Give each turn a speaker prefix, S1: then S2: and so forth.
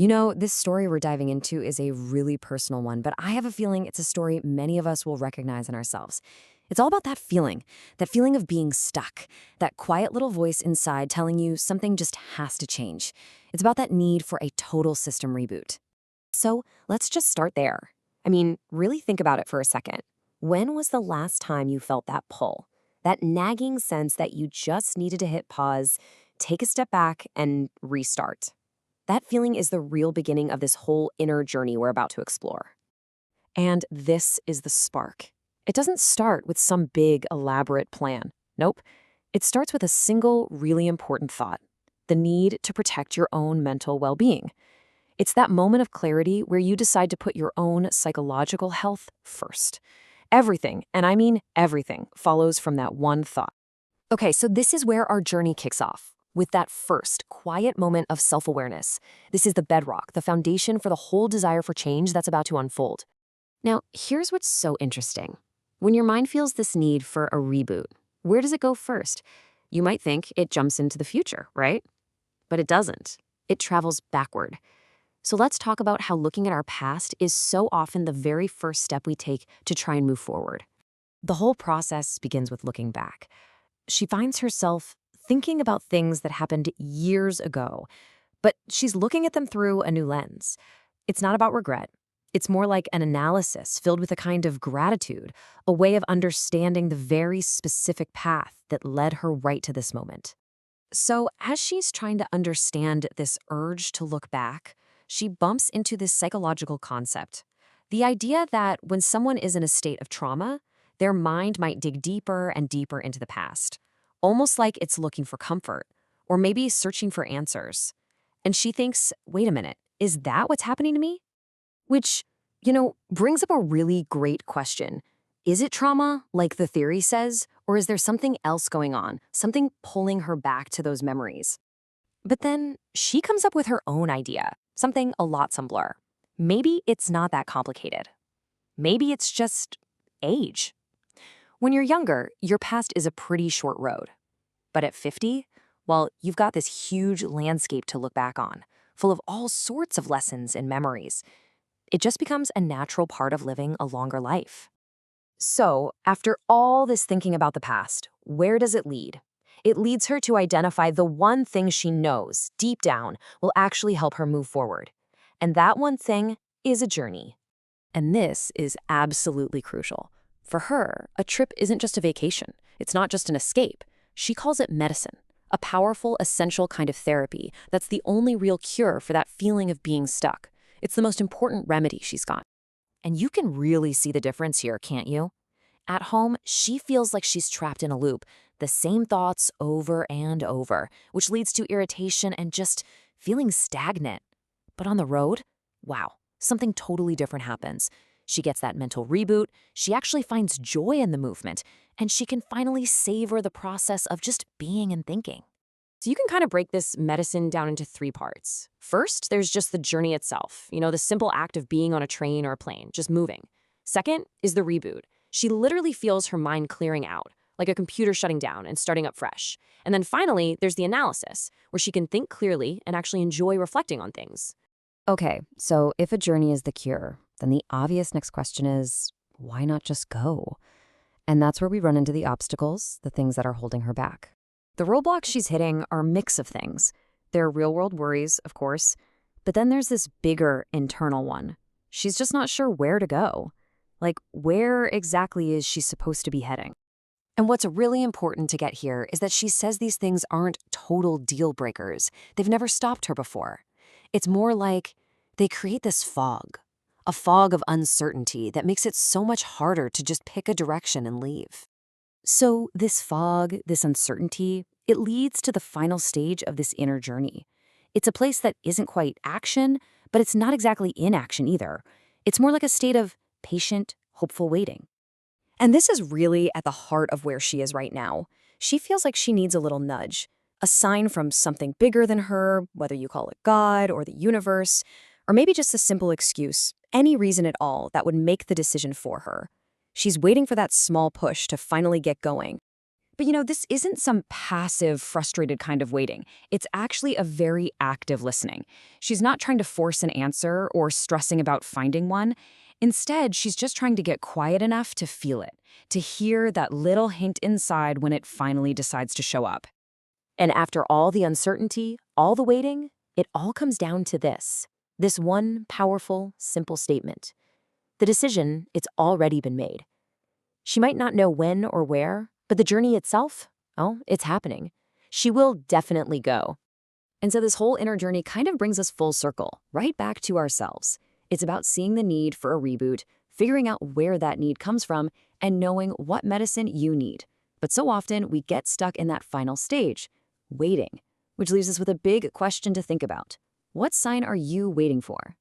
S1: This story we're diving into is a really personal one, but I have a feeling it's a story many of us will recognize in ourselves. It's all about that feeling of being stuck, that quiet little voice inside telling you something just has to change. It's about that need for a total system reboot. So let's just start there. Really think about it for a second. When was the last time you felt that pull? That nagging sense that you just needed to hit pause, take a step back, and restart. That feeling is the real beginning of this whole inner journey we're about to explore. And this is the spark. It doesn't start with some big, elaborate plan. Nope. It starts with a single, really important thought: the need to protect your own mental well being. It's that moment of clarity where you decide to put your own psychological health first. Everything, and I mean everything, follows from that one thought. Okay, so this is where our journey kicks off, with that first, quiet moment of self-awareness. This is the bedrock, the foundation for the whole desire for change that's about to unfold. Now, here's what's so interesting. When your mind feels this need for a reboot, where does it go first? You might think it jumps into the future, right? But it doesn't. It travels backward. So let's talk about how looking at our past is so often the very first step we take to try and move forward. The whole process begins with looking back. She finds herself thinking about things that happened years ago, but she's looking at them through a new lens. It's not about regret. It's more like an analysis filled with a kind of gratitude, a way of understanding the very specific path that led her right to this moment. So as she's trying to understand this urge to look back, she bumps into this psychological concept. The idea that when someone is in a state of trauma, their mind might dig deeper and deeper into the past, almost like it's looking for comfort, or maybe searching for answers. And she thinks, wait a minute, is that what's happening to me? Which, brings up a really great question. Is it trauma, like the theory says, or is there something else going on, something pulling her back to those memories? But then she comes up with her own idea, something a lot simpler. Maybe it's not that complicated. Maybe it's just age. When you're younger, your past is a pretty short road. But at 50, well, you've got this huge landscape to look back on, full of all sorts of lessons and memories. It just becomes a natural part of living a longer life. So, after all this thinking about the past, where does it lead? It leads her to identify the one thing she knows, deep down, will actually help her move forward. And that one thing is a journey. And this is absolutely crucial. For her, a trip isn't just a vacation. It's not just an escape. She calls it medicine, a powerful, essential kind of therapy that's the only real cure for that feeling of being stuck. It's the most important remedy she's got. And you can really see the difference here, can't you? At home, she feels like she's trapped in a loop, the same thoughts over and over, which leads to irritation and just feeling stagnant. But on the road, wow, something totally different happens. She gets that mental reboot, she actually finds joy in the movement, and she can finally savor the process of just being and thinking. So you can kind of break this medicine down into three parts. First, there's just the journey itself, the simple act of being on a train or a plane, just moving. Second is the reboot. She literally feels her mind clearing out, like a computer shutting down and starting up fresh. And then finally, there's the analysis, where she can think clearly and actually enjoy reflecting on things. Okay, so if a journey is the cure, then the obvious next question is, why not just go? And that's where we run into the obstacles, the things that are holding her back. The roadblocks she's hitting are a mix of things. There are real-world worries, of course, but then there's this bigger internal one. She's just not sure where to go. Like, where exactly is she supposed to be heading? And what's really important to get here is that she says these things aren't total deal breakers. They've never stopped her before. It's more like they create this fog, a fog of uncertainty that makes it so much harder to just pick a direction and leave. So this fog, this uncertainty, it leads to the final stage of this inner journey. It's a place that isn't quite action, but it's not exactly inaction either. It's more like a state of patient, hopeful waiting. And this is really at the heart of where she is right now. She feels like she needs a little nudge, a sign from something bigger than her, whether you call it God or the universe, or maybe just a simple excuse, any reason at all that would make the decision for her. She's waiting for that small push to finally get going. But this isn't some passive, frustrated kind of waiting. It's actually a very active listening. She's not trying to force an answer or stressing about finding one. Instead, she's just trying to get quiet enough to feel it, to hear that little hint inside when it finally decides to show up. And after all the uncertainty, all the waiting, it all comes down to this one powerful, simple statement. The decision, it's already been made. She might not know when or where, but the journey itself, oh, it's happening. She will definitely go. And so this whole inner journey kind of brings us full circle, right back to ourselves. It's about seeing the need for a reboot, figuring out where that need comes from, and knowing what medicine you need. But so often we get stuck in that final stage, waiting, which leaves us with a big question to think about. What sign are you waiting for?